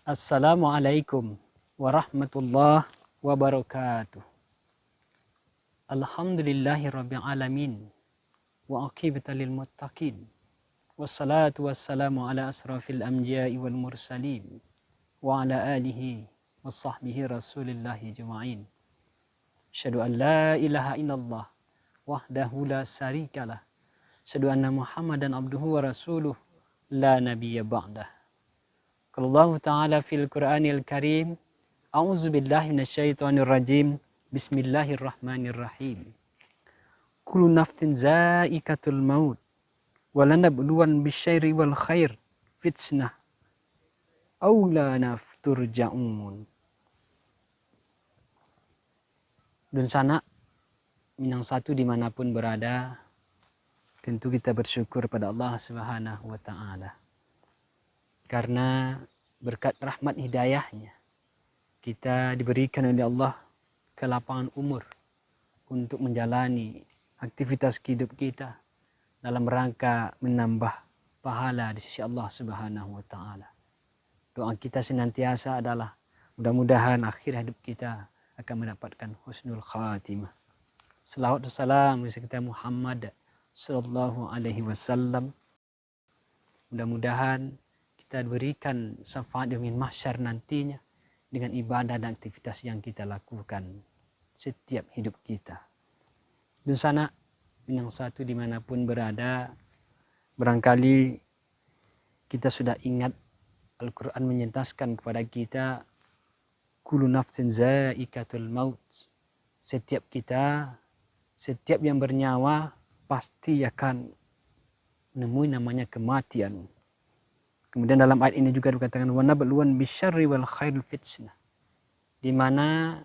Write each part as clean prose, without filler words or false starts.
Assalamualaikum warahmatullahi wabarakatuh. Alhamdulillahi rabbil alamin wa aqibata lil muttaqin. Wassalatu wassalamu ala asrafil anbiya'i wal mursalin wa ala alihi wa sahbihi rasulillahi juma'in. Asyhadu an la ilaha illallah wahdahu la syarikalah. Asyhadu anna Muhammadan abduhu wa rasuluh la nabiyya ba'dah. Qala Allah Ta'ala fil Qur'anil Karim, A'udzu billahi minasyaitonir rajim. Bismillahirrahmanirrahim. Kullu nafsin za'iqatul maut wa lanabluwan bisyarri wal khair fitnah aw la nafturja'un. Dan sana minang satu dimanapun berada, tentu kita bersyukur pada Allah Subhanahu wa Ta'ala. Karena berkat rahmat hidayahnya, kita diberikan oleh Allah kelapangan umur untuk menjalani aktivitas hidup kita dalam rangka menambah pahala di sisi Allah Subhanahu wa Ta'ala. Doa kita senantiasa adalah mudah-mudahan akhir hidup kita akan mendapatkan husnul khatimah. Salawat dan salam kepada kita Muhammad sallallahu alaihi wasallam. Mudah-mudahan kita diberikan syafaat di mahsyar nantinya dengan ibadah dan aktivitas yang kita lakukan setiap hidup kita. Dan sana yang satu dimanapun berada, barangkali kita sudah ingat Al-Quran menyentaskan kepada kita kullu nafsin za'iqatul maut. Setiap kita, setiap yang bernyawa pasti akan menemui namanya kematian. Kemudian dalam ayat ini juga dikatakan wa nabluwan bisyarri wal khairil fitnah. Di mana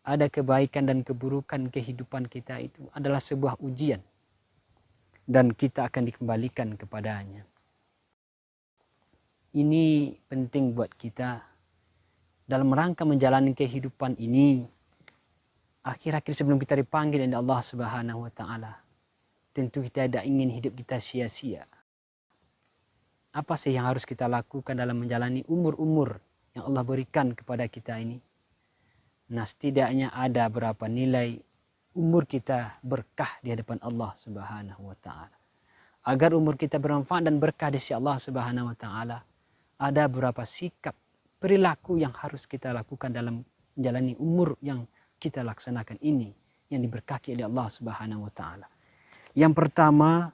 ada kebaikan dan keburukan kehidupan kita itu adalah sebuah ujian dan kita akan dikembalikan kepadanya. Ini penting buat kita dalam rangka menjalani kehidupan ini. Akhir-akhir sebelum kita dipanggil oleh Allah Subhanahu wa Ta'ala, tentu kita tidak ingin hidup kita sia-sia. Apa sih yang harus kita lakukan dalam menjalani umur-umur yang Allah berikan kepada kita ini? Nah, setidaknya ada berapa nilai umur kita berkah di hadapan Allah Subhanahu wa Ta'ala. Agar umur kita bermanfaat dan berkah di sisi Allah Subhanahu wa Ta'ala, ada beberapa sikap, perilaku yang harus kita lakukan dalam menjalani umur yang kita laksanakan ini, yang diberkahi oleh Allah Subhanahu wa Ta'ala. Yang pertama,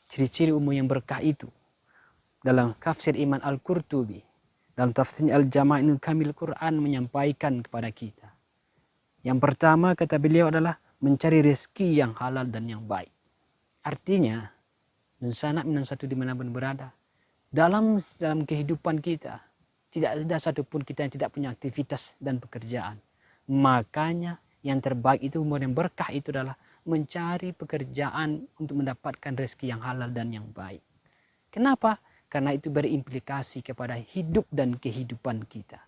ciri-ciri umur yang berkah itu dalam tafsir Imam Al-Qurtubi, dalam tafsir Al-Jama'il Kamil Quran menyampaikan kepada kita. Yang pertama kata beliau adalah mencari rezeki yang halal dan yang baik. Artinya, sana minan satu dimanapun berada, dalam kehidupan kita, tidak ada satupun kita yang tidak punya aktivitas dan pekerjaan. Makanya yang terbaik itu umur yang berkah itu adalah mencari pekerjaan untuk mendapatkan rezeki yang halal dan yang baik. Kenapa? Karena itu berimplikasi kepada hidup dan kehidupan kita.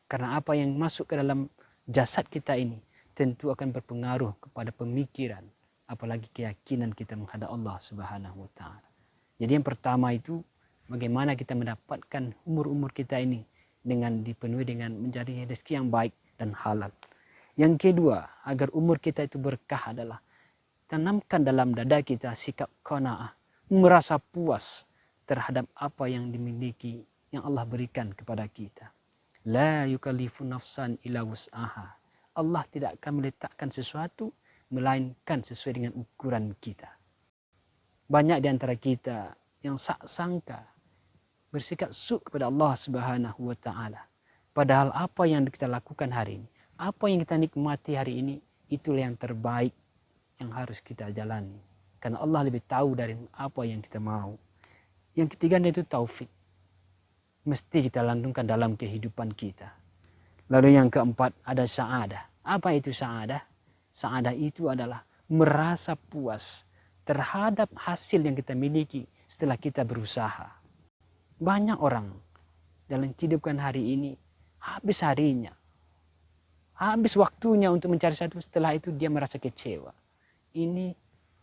Karena apa yang masuk ke dalam jasad kita ini tentu akan berpengaruh kepada pemikiran, apalagi keyakinan kita menghadap Allah Subhanahu wa Ta'ala. Jadi yang pertama itu bagaimana kita mendapatkan umur-umur kita ini dengan dipenuhi dengan mencari rezeki yang baik dan halal. Yang kedua, agar umur kita itu berkah adalah tanamkan dalam dada kita sikap qanaah, merasa puas terhadap apa yang dimiliki, yang Allah berikan kepada kita. La yukallifu nafsan illa wus'aha. Allah tidak akan meletakkan sesuatu melainkan sesuai dengan ukuran kita. Banyak di antara kita yang sangka bersikap syuk kepada Allah Subhanahu wa Ta'ala. Padahal apa yang kita lakukan hari ini, apa yang kita nikmati hari ini, itulah yang terbaik yang harus kita jalani. Karena Allah lebih tahu dari apa yang kita mau. Yang ketiga itu taufik. Mesti kita lantunkan dalam kehidupan kita. Lalu yang keempat ada sa'adah. Apa itu sa'adah? Sa'adah itu adalah merasa puas terhadap hasil yang kita miliki setelah kita berusaha. Banyak orang dalam kehidupan hari ini habis harinya, habis waktunya untuk mencari satu, setelah itu dia merasa kecewa. Ini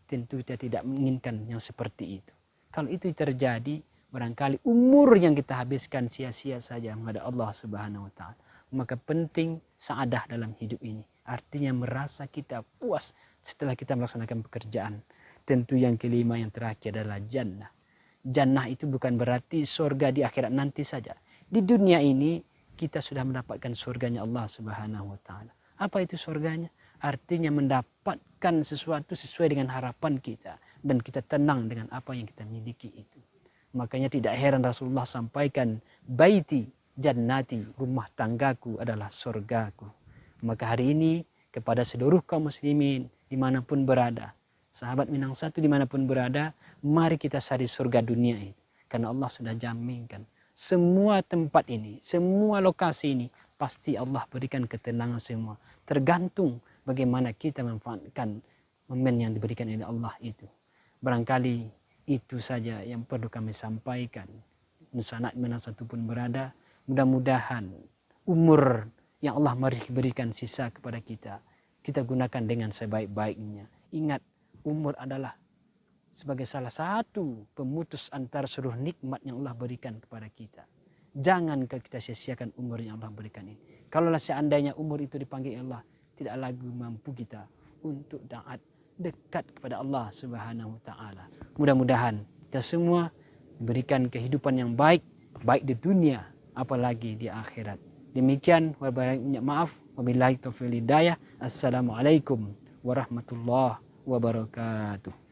tentu kita tidak menginginkan yang seperti itu. Kalau itu terjadi, Barangkali umur yang kita habiskan sia-sia saja menghadap Allah Subhanahu wa taala. Maka penting saadah dalam hidup ini. Artinya merasa kita puas setelah kita melaksanakan pekerjaan. Tentu yang kelima yang terakhir adalah jannah. Jannah itu bukan berarti surga di akhirat nanti saja. Di dunia ini kita sudah mendapatkan surganya Allah Subhanahu wa taala. Apa itu surganya? Artinya mendapatkan sesuatu sesuai dengan harapan kita dan kita tenang dengan apa yang kita miliki itu. Makanya tidak heran Rasulullah sampaikan, baiti jannati, rumah tanggaku adalah surgaku. Maka hari ini kepada seluruh kaum muslimin dimanapun berada, sahabat Minang Satu dimanapun berada, mari kita cari surga dunia ini. Karena Allah sudah jaminkan semua tempat ini, semua lokasi ini pasti Allah berikan ketenangan semua. Tergantung bagaimana kita memanfaatkan momen yang diberikan oleh Allah itu. Barangkali itu saja yang perlu kami sampaikan. Saat mana satu pun berada, mudah-mudahan umur yang Allah berikan sisa kepada kita, kita gunakan dengan sebaik-baiknya. Ingat, umur adalah sebagai salah satu pemutus antara seluruh nikmat yang Allah berikan kepada kita. Jangan kita sia-siakan umur yang Allah berikan ini. Kalaulah seandainya umur itu dipanggil Allah, tidak lagi mampu kita untuk taat dekat kepada Allah Subhanahu wa taala. Mudah-mudahan kita semua diberikan kehidupan yang baik, baik di dunia apalagi di akhirat. Demikian, wabillahi maaf, wabillahi taufiq hidayah. Assalamualaikum warahmatullahi wabarakatuh.